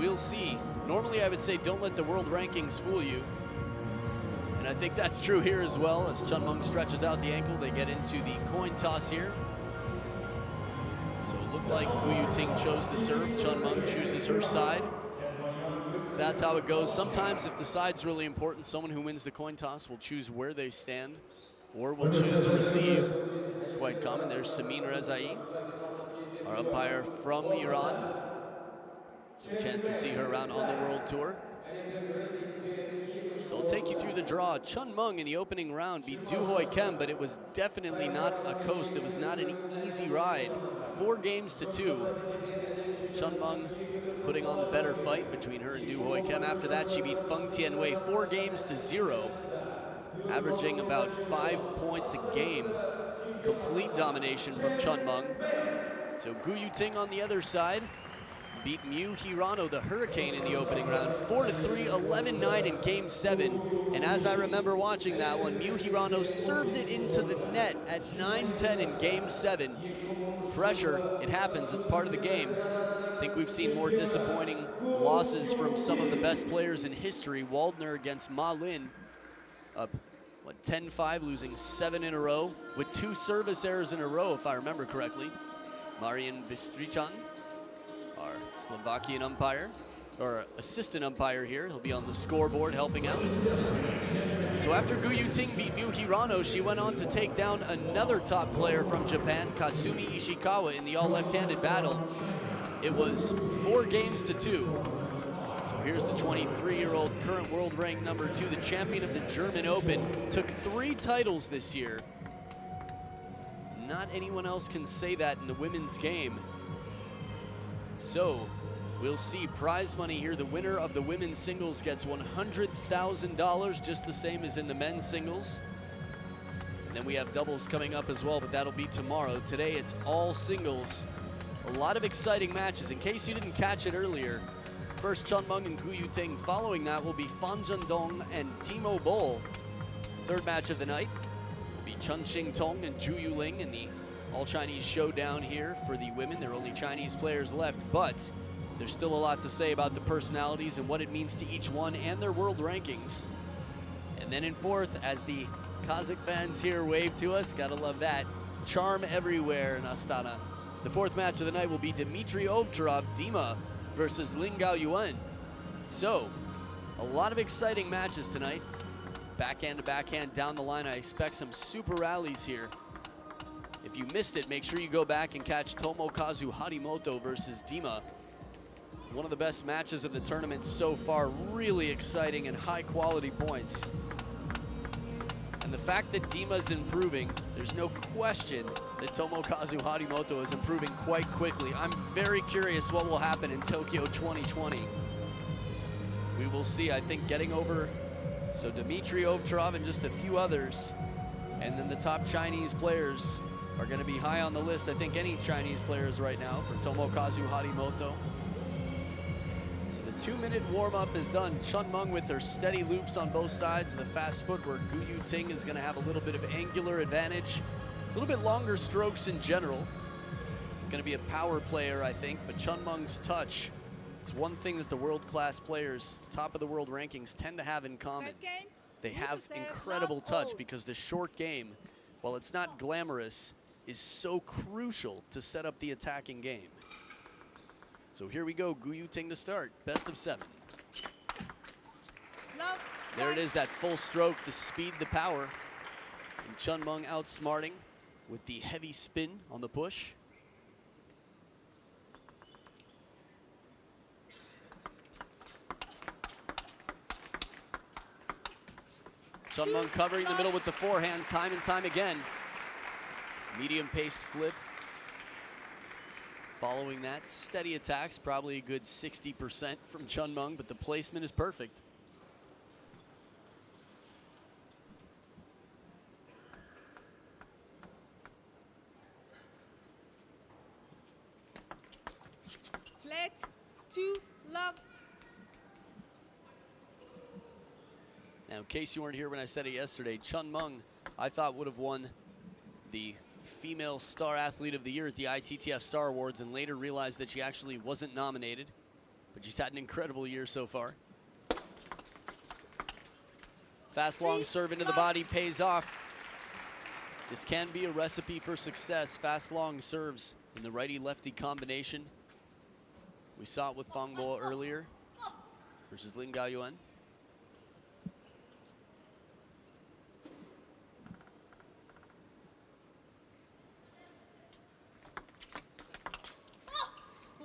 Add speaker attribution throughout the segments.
Speaker 1: we'll see. Normally I would say don't let the world rankings fool you. And I think that's true here as well. As Chunmung stretches out the ankle, they get into the coin toss here. So it looked like Gu Yuting chose the serve. Chunmung chooses her side. That's how it goes. Sometimes if the side's really important, someone who wins the coin toss will choose where they stand or will choose to receive. Quite common. There's Samin Rezai, our umpire from Iran. A chance to see her around on the world tour. So I'll take you through the draw. Chunmung in the opening round beat Du Hoi Kem, but it was definitely not a coast. It was not an easy ride. 4 games to 2. Chunmung putting on the better fight between her and Du Hoi Kem. After that, she beat Feng Tianwei 4 games to 0, averaging about 5 points a game. Complete domination from Chunmung. So Gu Yuting on the other side beat Miu Hirano, the Hurricane, in the opening round, 4-3, 11-9 in Game 7. And as I remember watching that one, Miu Hirano served it into the net at 9-10 in Game 7. Pressure, it happens, it's part of the game. I think we've seen more disappointing losses from some of the best players in history. Waldner against Ma Lin, up, 10-5, losing 7 in a row, with 2 service errors in a row, if I remember correctly. Marian Bistrichan, our Slovakian umpire, or assistant umpire here. He'll be on the scoreboard helping out. So after Gu Yuting beat Miu Hirano, she went on to take down another top player from Japan, Kasumi Ishikawa, in the all left-handed battle. It was 4 games to 2. So here's the 23-year-old current world rank number 2, the champion of the German Open. Took 3 titles this year. Not anyone else can say that in the women's game. So we'll see prize money here. The winner of the women's singles gets $100,000, just the same as in the men's singles. And then we have doubles coming up as well, but that'll be tomorrow. Today it's all singles. A lot of exciting matches. In case you didn't catch it earlier, first Chunmung and Gu Yuting. Following that will be Fan Zhendong and Timo Boll. Third match of the night will be Chun Xing Tong and Zhu Yuling in the all-Chinese showdown here for the women. There are only Chinese players left, but there's still a lot to say about the personalities and what it means to each one and their world rankings. And then in fourth, as the Kazakh fans here wave to us, gotta love that, charm everywhere in Astana. The fourth match of the night will be Dmitry Ovcharov, Dima, versus Lin Gaoyuan. So, a lot of exciting matches tonight. Backhand to backhand down the line. I expect some super rallies here. If you missed it, make sure you go back and catch Tomokazu Harimoto versus Dima. One of the best matches of the tournament so far. Really exciting and high quality points. And the fact that Dima's improving, there's no question that Tomokazu Harimoto is improving quite quickly. I'm very curious what will happen in Tokyo 2020. We will see. I think getting over, so Dmitry Ovcharov and just a few others, and then the top Chinese players are going to be high on the list. I think any Chinese players right now for Tomokazu Harimoto. So the 2-minute warm-up is done. Chunmung with her steady loops on both sides, the fast footwork. Gu Yuting is going to have a little bit of angular advantage, a little bit longer strokes in general. It's going to be a power player, I think, but Chunmung's touch, it's one thing that the world-class players, top of the world rankings, tend to have in common. They have incredible touch because the short game, while it's not glamorous, is so crucial to set up the attacking game. So here we go, Gu Yuting to start, best of 7. There it is, that full stroke, the speed, the power. And Chunmung outsmarting with the heavy spin on the push. Chunmung covering the middle with the forehand time and time again. Medium-paced flip. Following that, steady attacks, probably a good 60% from Chunmung, but the placement is perfect.
Speaker 2: Flat, 2, love.
Speaker 1: Now, in case you weren't here when I said it yesterday, Chunmung, I thought, would have won the Female Star Athlete of the Year at the ITTF Star Awards, and later realized that she actually wasn't nominated. but she's had an incredible year so far. Fast long serve into the body pays off. This can be a recipe for success. Fast long serves in the righty-lefty combination. We saw it with Fang Bo earlier versus Lin Gaoyuan.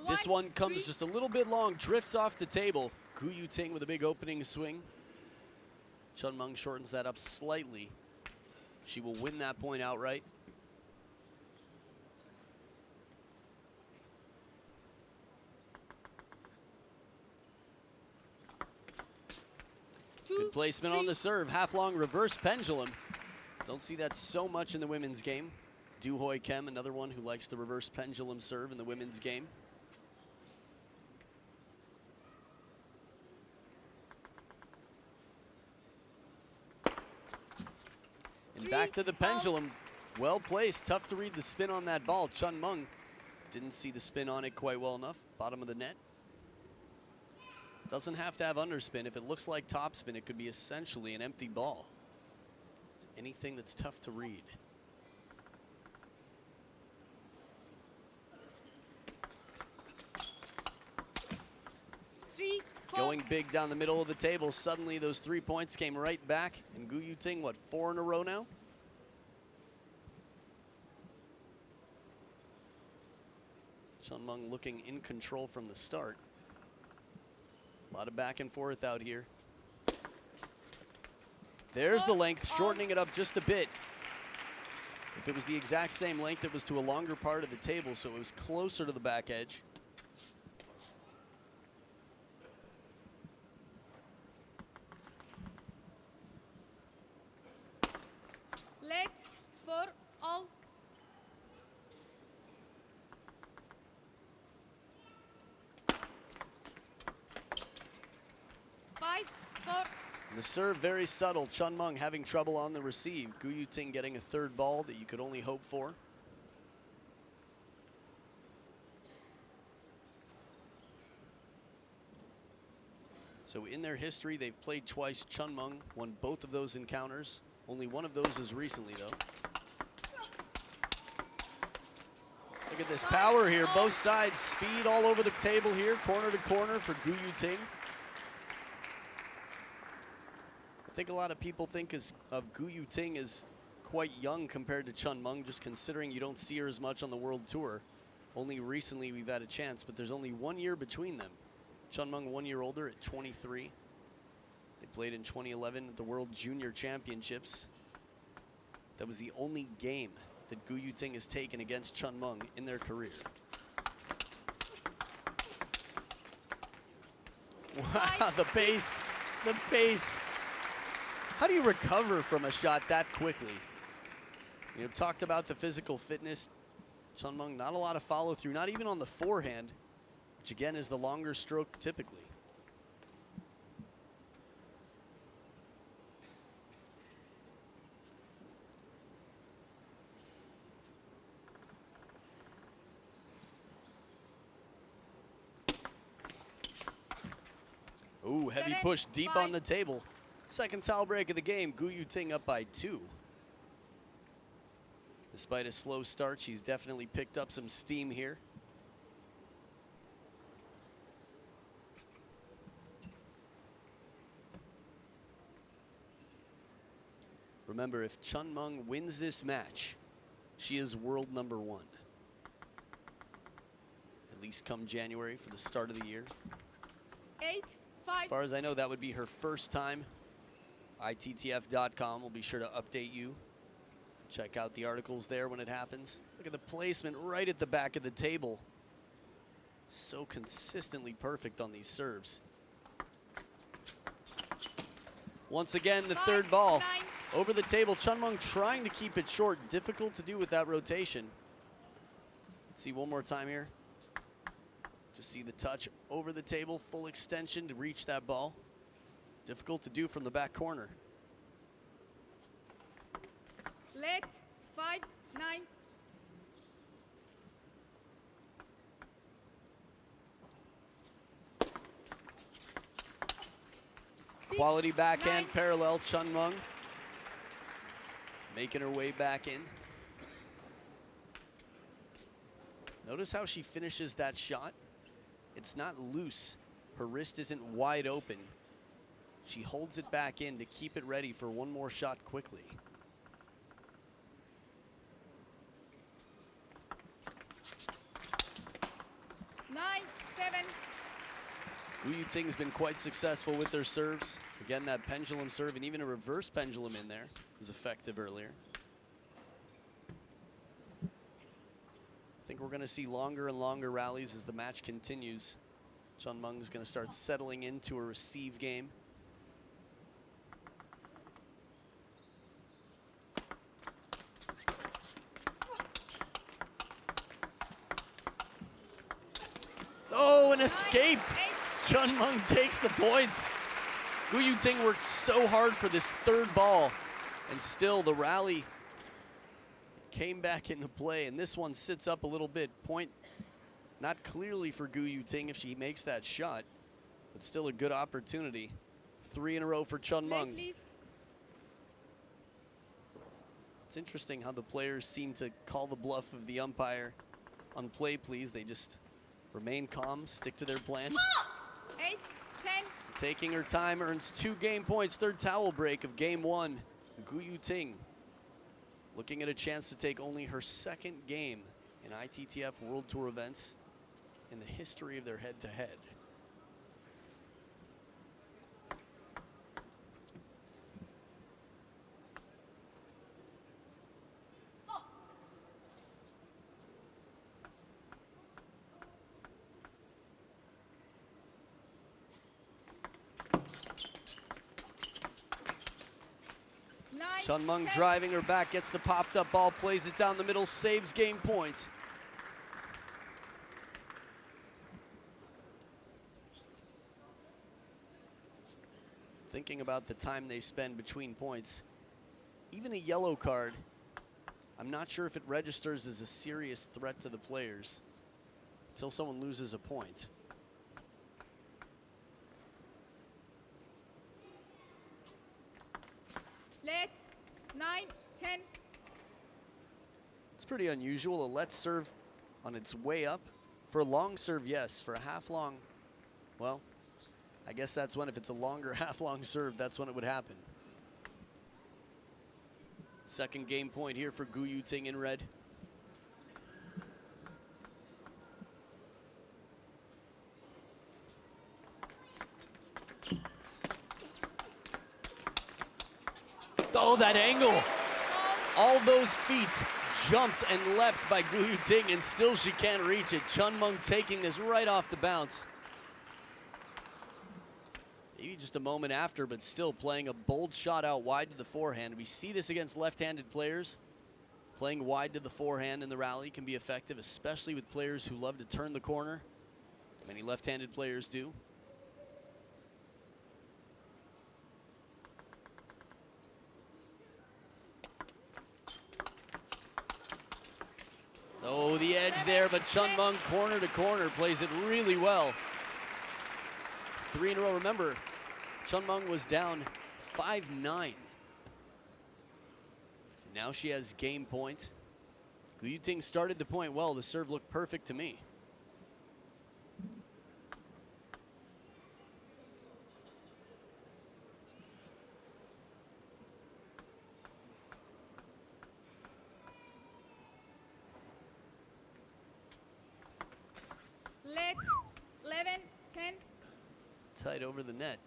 Speaker 1: This one comes just a little bit long, drifts off the table. Gu Yuting with a big opening swing. Chun Meng shortens that up slightly. She will win that point outright. Good placement on the serve. Half-long reverse pendulum. Don't see that so much in the women's game. Du Hoi Kem, another one who likes the reverse pendulum serve in the women's game. And back to the pendulum. Well placed. Tough to read the spin on that ball. Chun Meng didn't see the spin on it quite well enough. Bottom of the net. Doesn't have to have underspin. If it looks like topspin, it could be essentially an empty ball. Anything that's tough to read. Going big down the middle of the table. Suddenly those 3 points came right back. And Gu Yuting, what, 4 in a row now? Chun Meng looking in control from the start. A lot of back and forth out here. There's the length, shortening it up just a bit. If it was the exact same length, it was to a longer part of the table, so it was closer to the back edge.
Speaker 2: Let for all.
Speaker 1: The serve very subtle. Chun Meng having trouble on the receive. Gu Yuting getting a third ball that you could only hope for. So in their history, they've played twice. Chun Meng won both of those encounters. Only one of those is recently, though. Look at this power here. Both sides, speed all over the table here. Corner to corner for Gu Yuting. I think a lot of people think of Gu Yuting as quite young compared to Chun Meng, just considering you don't see her as much on the World Tour. Only recently we've had a chance, but there's only 1 year between them. Chun Meng 1 year older at 23. They played in 2011 at the World Junior Championships. That was the only game that Gu Yuting has taken against Chun Meng in their career. Wow, the pace, the pace. How do you recover from a shot that quickly? You know, talked about the physical fitness. Chun Meng, not a lot of follow through, not even on the forehand, which again is the longer stroke typically. Ooh, heavy push deep on the table. Second towel break of the game. Gu Yuting up by 2. Despite a slow start, she's definitely picked up some steam here. Remember, if Chun Meng wins this match, she is world number 1. At least come January for the start of the year.
Speaker 2: 8-5.
Speaker 1: As far as I know, that would be her first time. ITTF.com will be sure to update you. Check out the articles there when it happens. Look at the placement right at the back of the table. So consistently perfect on these serves. Once again, the third ball over the table. Chun Meng trying to keep it short. Difficult to do with that rotation. Let's see one more time here. Just see the touch over the table, full extension to reach that ball. Difficult to do from the back corner.
Speaker 2: Let 5-9.
Speaker 1: Quality backhand
Speaker 2: 9.
Speaker 1: parallel, Chunmung making her way back in. Notice how she finishes that shot. It's not loose. Her wrist isn't wide open. She holds it back in to keep it ready for one more shot quickly.
Speaker 2: Nine, 7.
Speaker 1: Gu Yuting's been quite successful with their serves. Again, that pendulum serve and even a reverse pendulum in there was effective earlier. I think we're going to see longer and longer rallies as the match continues. Chunmung's going to start settling into a receive game. Oh, an escape! Chunmung takes the points. Gu Yuting worked so hard for this third ball, and still the rally came back into play, and this one sits up a little bit. Point not clearly for Gu Yuting if she makes that shot, but still a good opportunity. 3 in a row for Chunmung. It's interesting how the players seem to call the bluff of the umpire on play, please. They just remain calm, stick to their plan.
Speaker 2: 8, 10.
Speaker 1: Taking her time, earns 2 game points. Third towel break of game 1. Gu Yuting looking at a chance to take only her 2nd game in ITTF World Tour events in the history of their head-to-head. Chunmung driving her back, gets the popped up ball, plays it down the middle, saves game point. Thinking about the time they spend between points, even a yellow card, I'm not sure if it registers as a serious threat to the players until someone loses a point.
Speaker 2: Let 9, 10.
Speaker 1: It's pretty unusual. A let serve on its way up. For a long serve, yes. For a half long, well, I guess that's when, if it's a longer half long serve, that's when it would happen. 2nd game point here for Gu Yuting in red. Oh, that angle. All those feet jumped and leapt by Gu Yuting, and still she can't reach it. Chunmung taking this right off the bounce. Maybe just a moment after, but still playing a bold shot out wide to the forehand. We see this against left-handed players. Playing wide to the forehand in the rally can be effective, especially with players who love to turn the corner. Many left-handed players do. Oh, the edge there, but Chunmung corner to corner plays it really well. 3 in a row. Remember, Chunmung was down 5-9. Now she has game point. Gu Yuting started the point well. The serve looked perfect to me.
Speaker 2: Let 11, 10.
Speaker 1: Tight over the net.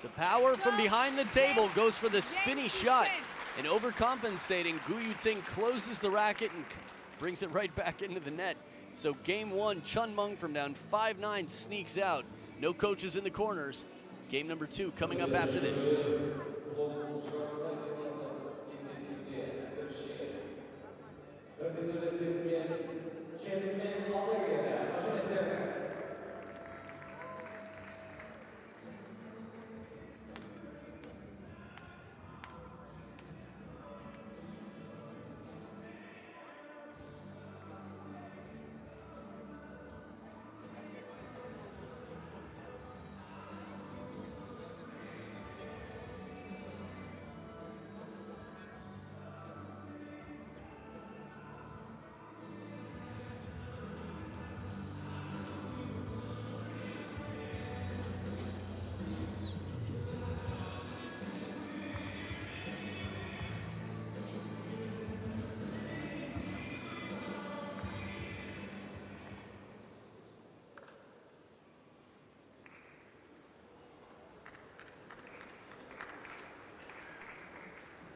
Speaker 1: The power from behind the table goes for the spinny shot. And overcompensating, Gu Yuting closes the racket and brings it right back into the net. So game 1, Chunmung from down 5-9 sneaks out. No coaches in the corners. Game number 2 coming up after this.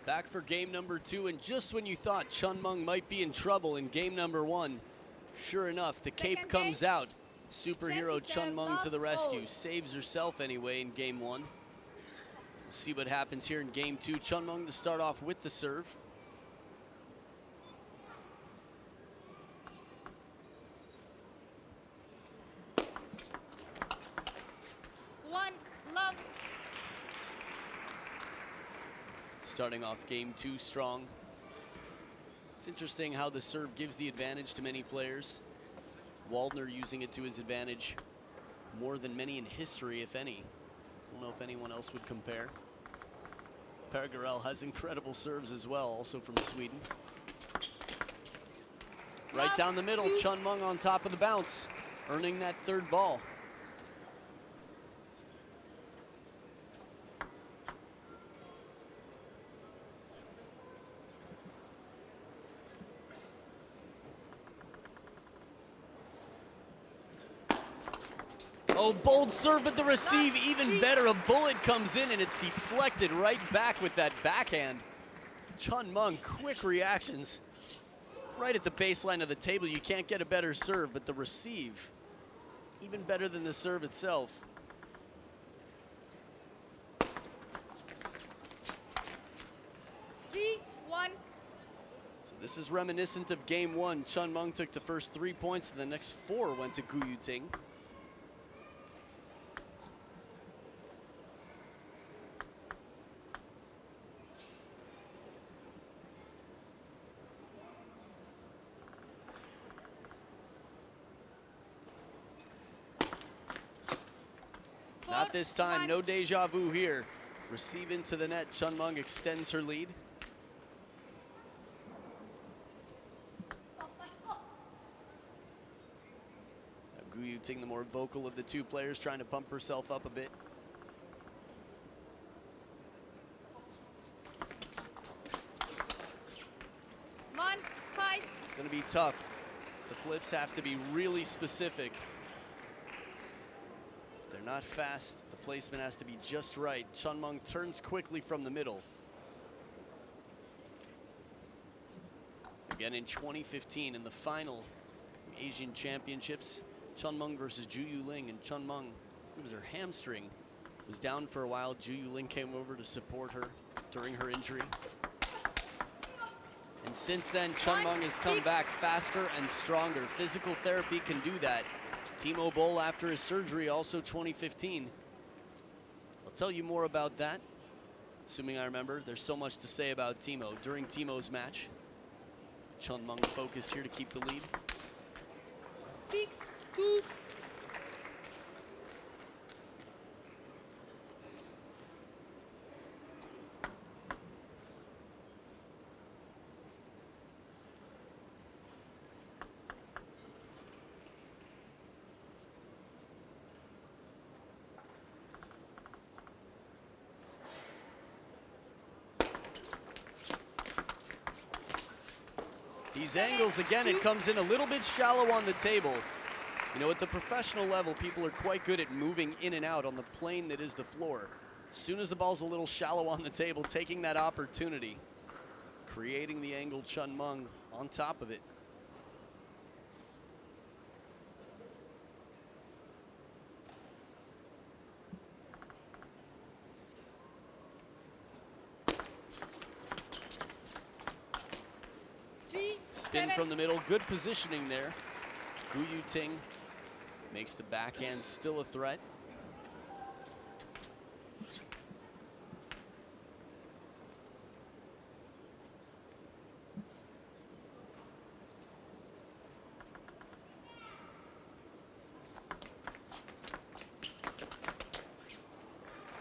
Speaker 1: Back for game number 2, and just when you thought Chunmung might be in trouble in game number 1, sure enough, the cape comes out. Superhero Chunmung to the rescue. Saves herself anyway in game 1. We'll see what happens here in game 2. Chunmung to start off with the serve. Starting off game 2 strong. It's interesting how the serve gives the advantage to many players. Waldner using it to his advantage more than many in history, if any. I don't know if anyone else would compare. Pergarell has incredible serves as well, also from Sweden. Right down the middle, Chunmung on top of the bounce, earning that third ball. Oh, bold serve, but the receive even better. A bullet comes in and it's deflected right back with that backhand. Chunmung, quick reactions. Right at the baseline of the table, you can't get a better serve, but the receive, even better than the serve itself. So this is reminiscent of game 1. Chunmung took the first 3 points and the next 4 went to Gu Yuting. Not this time, no deja vu here. Receive into the net, Chunmung extends her lead. Gu Yuting, the more vocal of the two players, trying to pump herself up a bit. It's going to be tough. The flips have to be really specific. They're not fast. The placement has to be just right. Chunmung turns quickly from the middle. Again in 2015 in the final Asian Championships, Chunmung versus Ju Yuling, and Chunmung, it was her hamstring, was down for a while. Ju Yuling came over to support her during her injury. And since then, Chunmung has come back faster and stronger. Physical therapy can do that. Timo Boll after his surgery, also 2015. I'll tell you more about that, assuming I remember. There's so much to say about Timo. During Timo's match, Chunmung focused here to keep the lead.
Speaker 2: 6-2.
Speaker 1: These angles, again, it comes in a little bit shallow on the table. You know, at the professional level, people are quite good at moving in and out on the plane that is the floor. As soon as the ball's a little shallow on the table, taking that opportunity, creating the angle, Chunmung on top of it. Spin from the middle, good positioning there. Gu Yuting makes the backhand still a threat.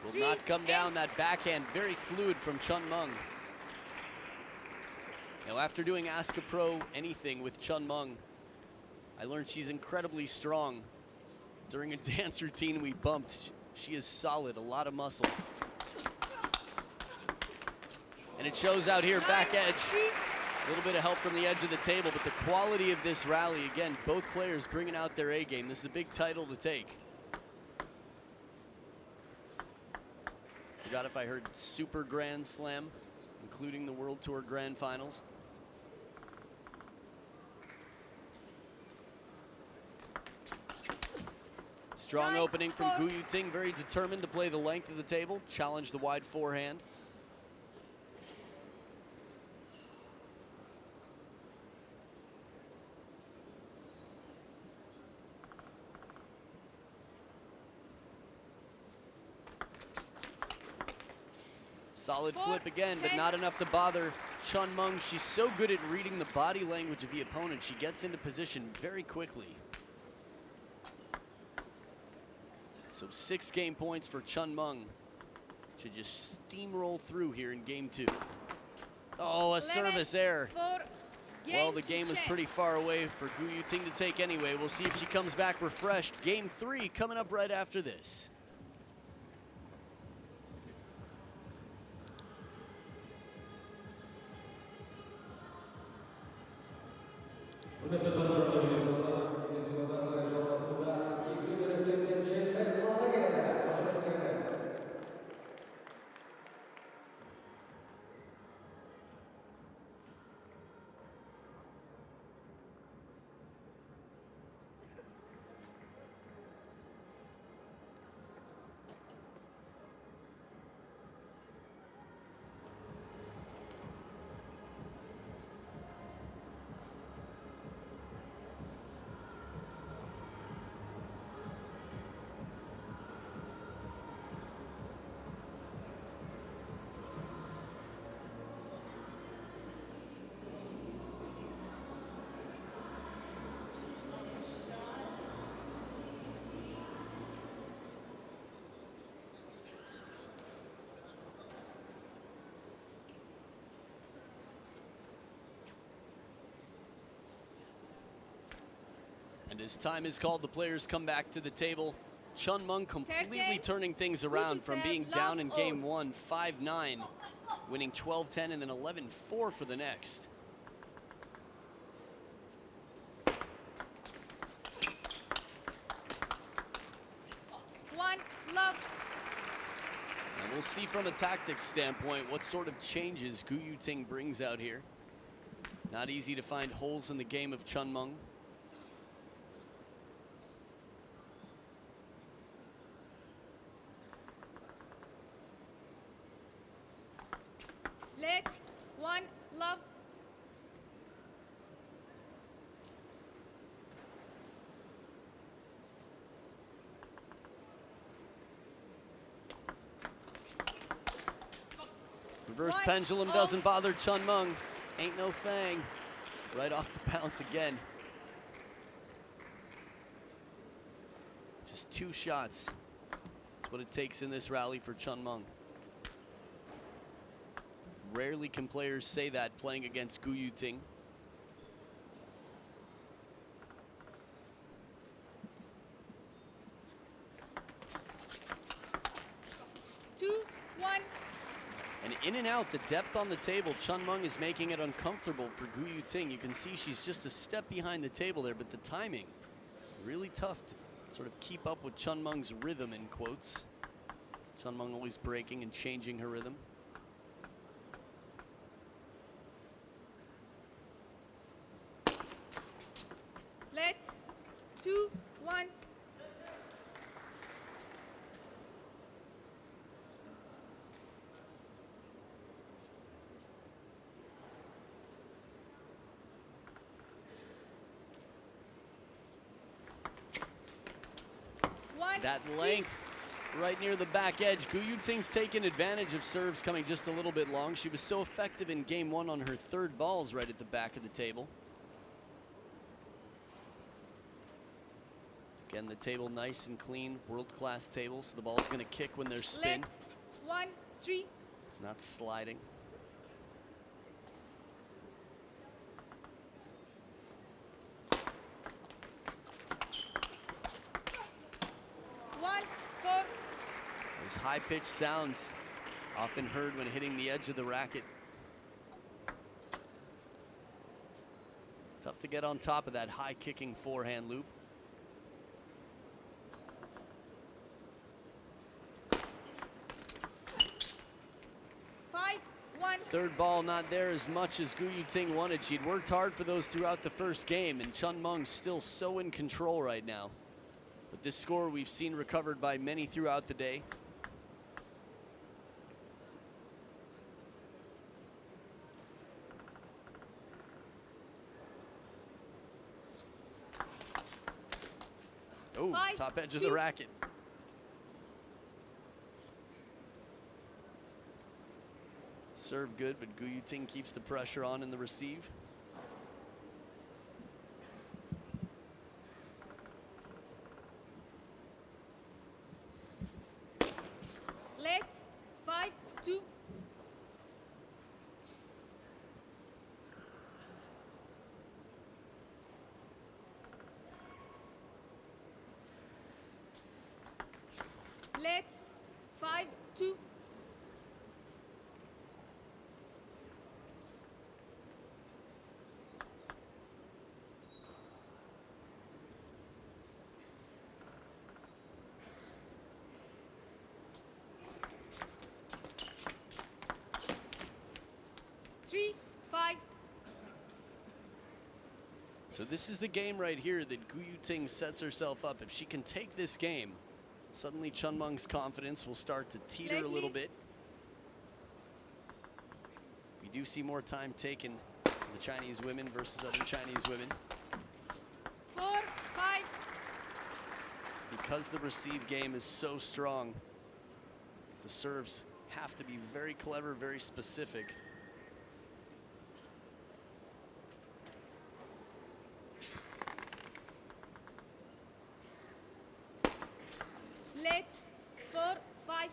Speaker 1: Will not come down. That backhand very fluid from Chunmung. Now, after doing Ask a Pro Anything with Chunmung, I learned she's incredibly strong. During a dance routine we bumped, she is solid, a lot of muscle. And it shows out here, back edge. A little bit of help from the edge of the table, but the quality of this rally, again, both players bringing out their A game. This is a big title to take. Forgot if I heard Super Grand Slam. including the World Tour Grand Finals. Strong
Speaker 2: 9-4.
Speaker 1: opening from Gu Yuting, very determined to play the length of the table, challenge the wide forehand. Solid flip again, but not enough to bother Chun Meng. She's so good at reading the body language of the opponent. She gets into position very quickly. So 6 game points for Chun Meng to just steamroll through here in game 2. Oh, a service error. Well, the game was pretty far away for Gu Yuting to take anyway. We'll see if she comes back refreshed. Game 3 coming up right after this. And as time is called, the players come back to the table. Chun Meng completely turning things around from being down in game 1, 5-9, winning 12-10 and then 11-4 for the next. And we'll see from a tactics standpoint what sort of changes Gu Yuting brings out here. Not easy to find holes in the game of Chun Meng.
Speaker 2: Let 1 love.
Speaker 1: Reverse pendulum doesn't bother Chun Meng. Ain't no thing. Right off the bounce again. Just 2 shots. That's what it takes in this rally for Chun Meng. Rarely can players say that playing against Gu Yuting. And in and out, the depth on the table, Chun Meng is making it uncomfortable for Gu Yuting. You can see she's just a step behind the table there, but the timing, really tough to sort of keep up with Chun Meng's rhythm, in quotes. Chun Meng always breaking and changing her rhythm.
Speaker 2: Let 2 1.
Speaker 1: That length right near the back edge. Gu Yuting's taken advantage of serves coming just a little bit long. She was so effective in game 1 on her 3rd balls right at the back of the table. Again, the table nice and clean, world-class table, so the ball's going to kick when there's spin.
Speaker 2: Let 1 3.
Speaker 1: It's not sliding. Those high-pitched sounds often heard when hitting the edge of the racket. Tough to get on top of that high-kicking forehand loop. Third ball not there as much as Gu Yuting wanted. She'd worked hard for those throughout the first game, and Chun Meng's still so in control right now. But this score we've seen recovered by many throughout the day. Oh, top edge of the racket. Serve good, but Gu Yuting keeps the pressure on in the receive.
Speaker 2: Let 5-2. Let 5-2.
Speaker 1: So this is the game right here that Gu Yuting sets herself up. If she can take this game, suddenly Chun Meng's confidence will start to teeter a little bit. We do see more time taken for the Chinese women versus other Chinese women.
Speaker 2: 4-5.
Speaker 1: Because the receive game is so strong, the serves have to be very clever, very specific.
Speaker 2: Let 4-5.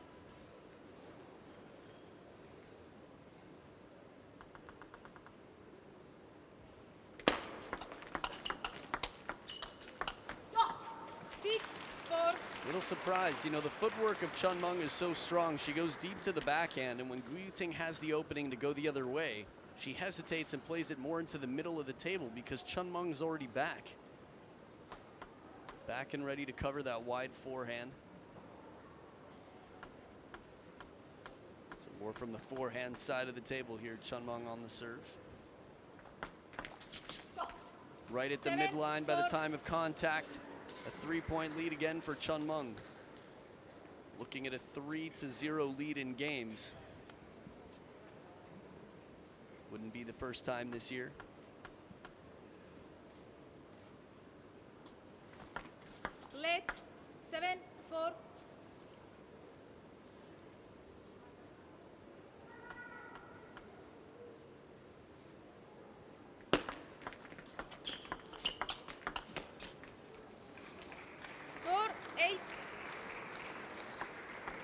Speaker 1: Little surprised, you know, the footwork of Chun Meng is so strong. She goes deep to the backhand, and when Gu Yuting has the opening to go the other way, she hesitates and plays it more into the middle of the table because Chun Meng's already back. Back and ready to cover that wide forehand. So more from the forehand side of the table here. Chun Meng on the serve. Right at the midline by the time of contact. A 3-point lead again for Chun Meng. Looking at a 3-0 lead in games. Wouldn't be the first time this year.
Speaker 2: Let 7-4.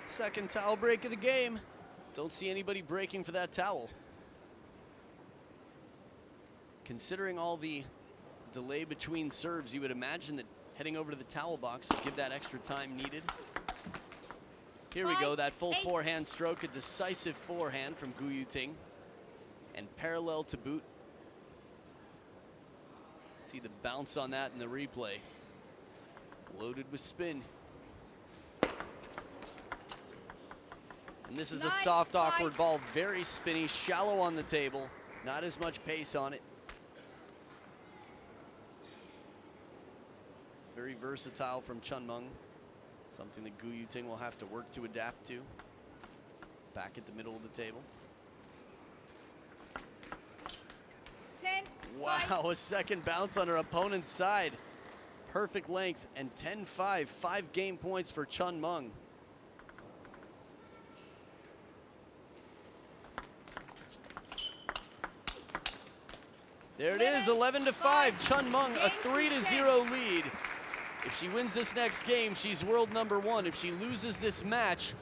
Speaker 1: Second towel break of the game. Don't see anybody breaking for that towel. Considering all the delay between serves, you would imagine that heading over to the towel box would give that extra time needed. Here we go, that full forehand stroke, a decisive forehand from Gu Yuting, and parallel to boot. See the bounce on that in the replay. Loaded with spin. And this is a soft, awkward ball, very spinny, shallow on the table, not as much pace on it. It's very versatile from Chun Meng, something that Gu Yuting will have to work to adapt to. Back at the middle of the table.
Speaker 2: 10.
Speaker 1: Wow, a second bounce on her opponent's side. Perfect length, and 10-5, 5 game points for Chun Meng. There it is, 11-5, Chun Meng, a 3-0 lead. If she wins this next game, she's world #1. If she loses this match,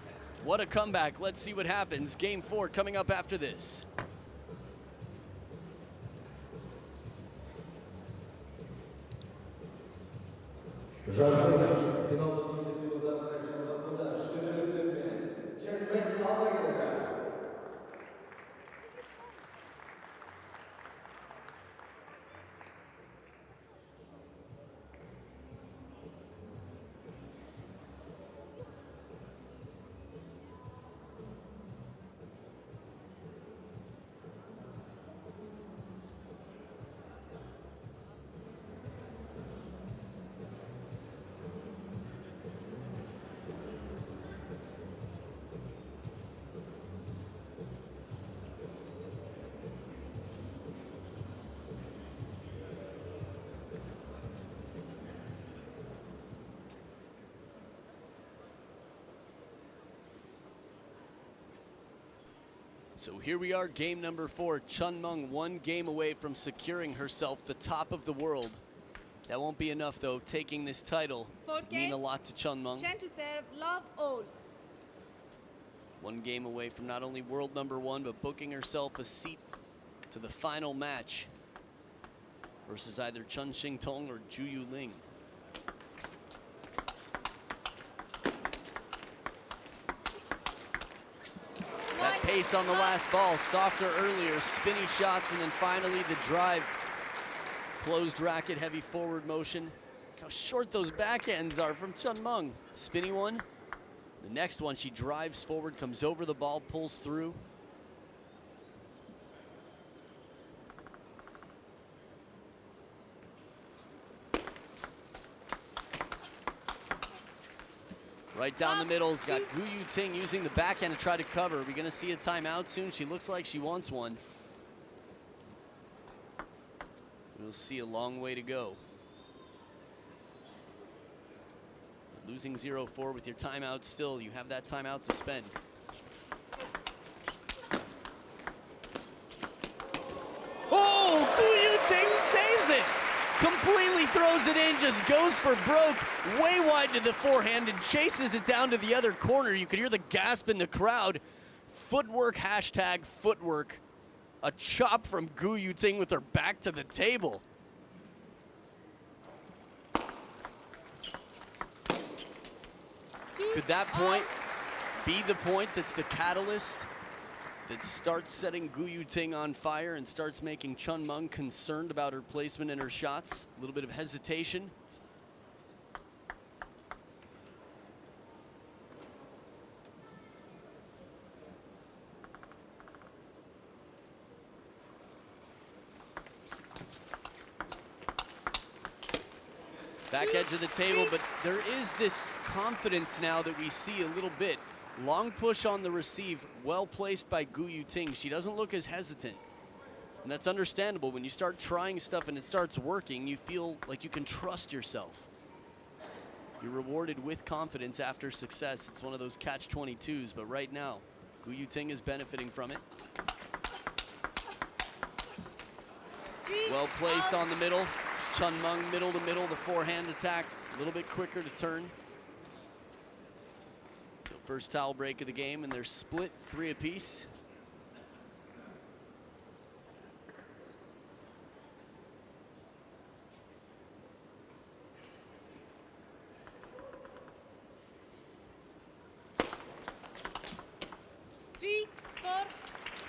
Speaker 1: what a comeback. Let's see what happens. Game 4 coming up after this. So here we are, game number 4. Chunmung 1 game away from securing herself the top of the world. That won't be enough though. Taking this title would mean a lot to Chunmung.
Speaker 2: 10 to serve, love all.
Speaker 1: 1 game away from not only world number 1, but booking herself a seat to the final match versus either Chun Xing Tong or Ju Yu Ling. That pace on the last ball, softer earlier, spinny shots, and then finally the drive. Closed racket, heavy forward motion. Look how short those backhands are from Chunmung. Spinny one. The next one, she drives forward, comes over the ball, pulls through. Right down the middle, has got Gu Yuting using the backhand to try to cover. Are we gonna see a timeout soon? She looks like she wants one. We'll see a long way to go. But losing 0-4 with your timeout still, you have that timeout to spend. Oh, Gu Yuting saves it! Completely throws it in, just goes for broke, way wide to the forehand and chases it down to the other corner. You could hear the gasp in the crowd. Footwork, hashtag footwork. A chop from Gu Yuting with her back to the table. Could that point be the point that's the catalyst that starts setting Gu Yuting on fire and starts making Chunmung concerned about her placement and her shots? A little bit of hesitation. Back edge of the table, but there is this confidence now that we see a little bit. Long push on the receive, well placed by Gu Yuting. She doesn't look as hesitant. And that's understandable. When you start trying stuff and it starts working, you feel like you can trust yourself. You're rewarded with confidence after success. It's one of those catch-22s, but right now, Gu Yuting is benefiting from it. Well placed on the middle. Chunmung middle to middle, the forehand attack, a little bit quicker to turn. So first towel break of the game, and they're split 3 apiece.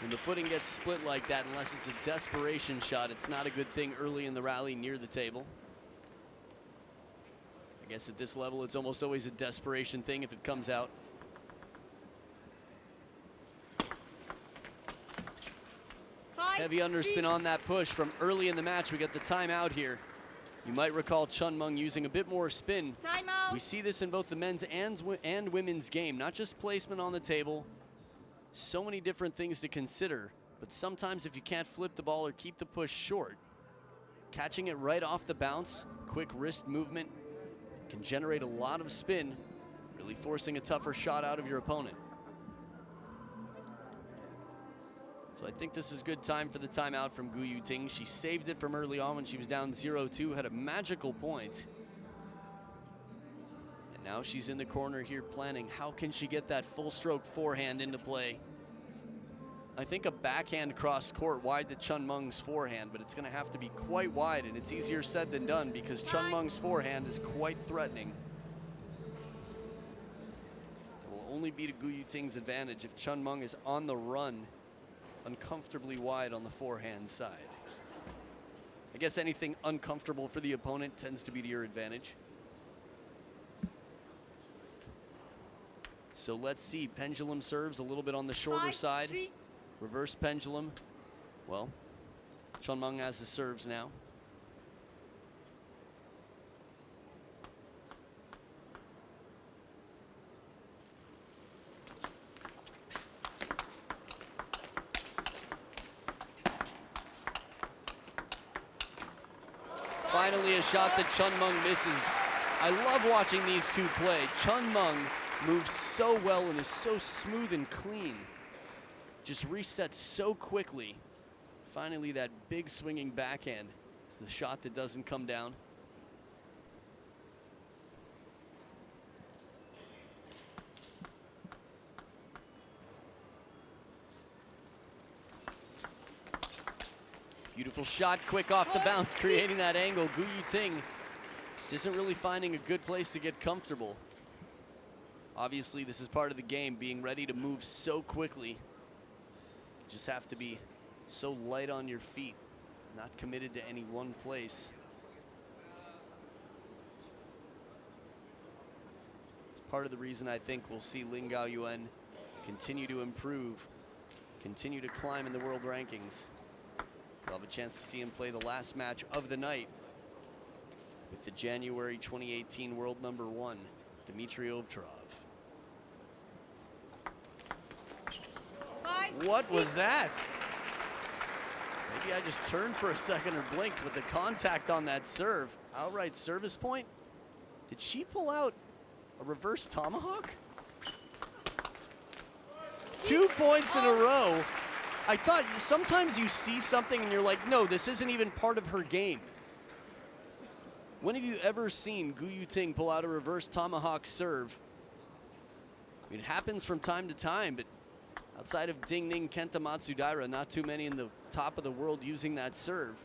Speaker 1: When the footing gets split like that, unless it's a desperation shot, it's not a good thing early in the rally near the table. I guess at this level, it's almost always a desperation thing if it comes out. Heavy underspin on that push from early in the match. We got the timeout here. You might recall Chunmung using a bit more spin.
Speaker 2: Timeout.
Speaker 1: We see this in both the men's and women's game, not just placement on the table. So many different things to consider, but sometimes if you can't flip the ball or keep the push short, catching it right off the bounce, quick wrist movement, can generate a lot of spin, really forcing a tougher shot out of your opponent. So I think this is good time for the timeout from Gu Yuting. She saved it from early on when she was down 0-2, had a magical point. And now she's in the corner here planning how can she get that full stroke forehand into play. I think a backhand cross court wide to Chunmung's forehand, but it's gonna have to be quite wide, and it's easier said than done because Chunmung's forehand is quite threatening. It will only be to Gu Yuting's advantage if Chunmung is on the run uncomfortably wide on the forehand side. I guess anything uncomfortable for the opponent tends to be to your advantage. So let's see, pendulum serves a little bit on the shorter side. Reverse pendulum. Well, Chunmung has the serves now. Finally a shot that Chunmung misses. I love watching these two play. Chunmung moves so well and is so smooth and clean. just resets so quickly. Finally, that big swinging backhand. It's the shot that doesn't come down. Beautiful shot, quick off the bounce, creating that angle. Gu Yuting just isn't really finding a good place to get comfortable. Obviously, this is part of the game, being ready to move so quickly. You just have to be so light on your feet, not committed to any one place. It's part of the reason I think we'll see Lin Gaoyuan continue to improve, continue to climb in the world rankings. We'll have a chance to see him play the last match of the night with the January 2018 world #1, Dmitry Ovtcharov. What was that? Maybe I just turned for a second or blinked with the contact on that serve. Outright service point. Did she pull out a reverse tomahawk? 2 points in a row. I thought sometimes you see something and you're like, no, this isn't even part of her game. When have you ever seen Gu Yuting pull out a reverse tomahawk serve? I mean, it happens from time to time, but outside of Ding Ning, Kenta Matsudaira, not too many in the top of the world using that serve.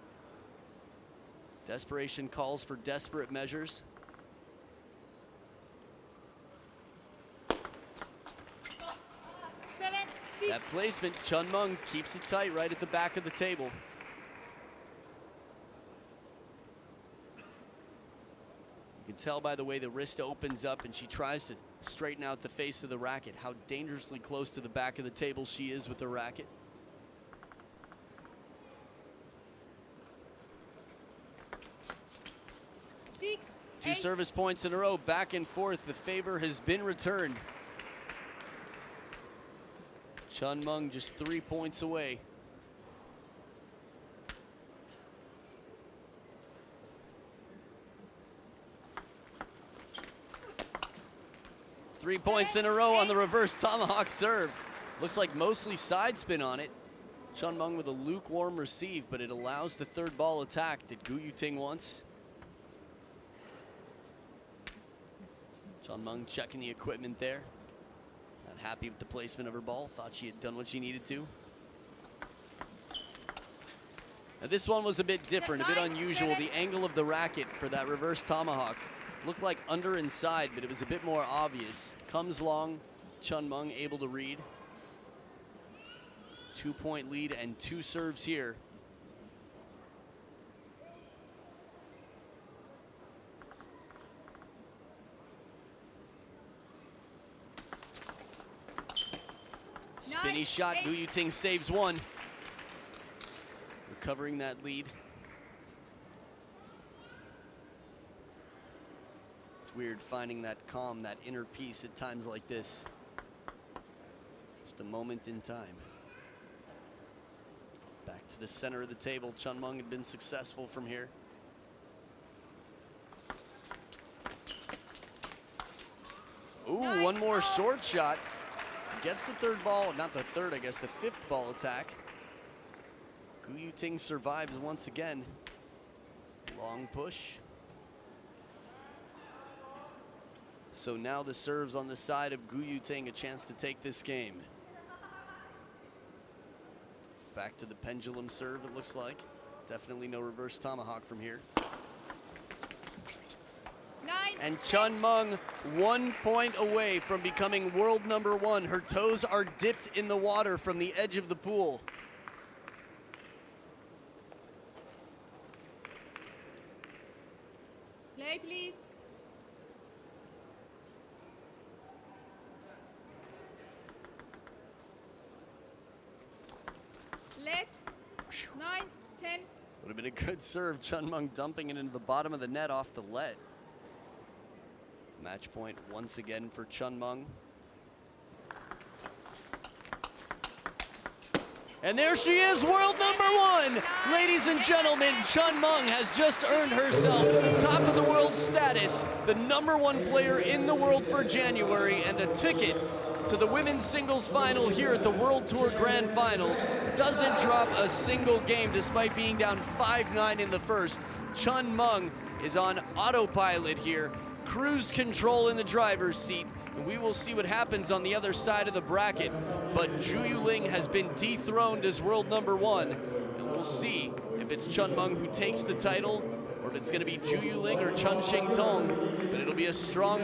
Speaker 1: Desperation calls for desperate measures. That placement, Chun Meng keeps it tight right at the back of the table. You can tell by the way the wrist opens up and she tries to straighten out the face of the racket how dangerously close to the back of the table she is with the racket. Two service points in a row, back and forth. The favor has been returned. Chun Meng just 3 points away. Three points in a row on the reverse tomahawk serve. Looks like mostly side spin on it. Chun Meng with a lukewarm receive, but it allows the third ball attack that Gu Yuting wants. Chun Meng checking the equipment there. Not happy with the placement of her ball. Thought she had done what she needed to. Now this one was a bit different, a bit unusual. The angle of the racket for that reverse tomahawk looked like under and side, but it was a bit more obvious. Comes long, Chun Meng able to read. 2 point lead and two serves here. Spinny shot, Gu Yuting saves one. Recovering that lead. It's weird finding that calm, that inner peace at times like this. Just a moment in time. Back to the center of the table. Chun Meng had been successful from here. Ooh, one more short shot. Gets the third ball, not the third, I guess, the fifth ball attack. Gu Yuting survives once again. Long push. So now the serves on the side of Gu Yuting, a chance to take this game. Back to the pendulum serve, it looks like. Definitely no reverse tomahawk from here. And Chun Meng 1 point away from becoming world #1. Her toes are dipped in the water from the edge of the pool.
Speaker 2: Play, please. Let 9, 10.
Speaker 1: Would have been a good serve. Chun Meng dumping it into the bottom of the net off the let. Match point once again for Chun Meng. And there she is, world #1. Ladies and gentlemen, Chun Meng has just earned herself top of the world status, the #1 player in the world for January, and a ticket to the women's singles final here at the World Tour Grand Finals. Doesn't drop a single game despite being down 5-9 in the first. Chun Meng is on autopilot here, cruise control in the driver's seat, and we will see what happens on the other side of the bracket. But Zhu Yuling has been dethroned as world number 1, and we'll see if it's Chun Meng who takes the title, or if it's going to be Zhu Yuling or Chun Xingtong. But it'll be a strong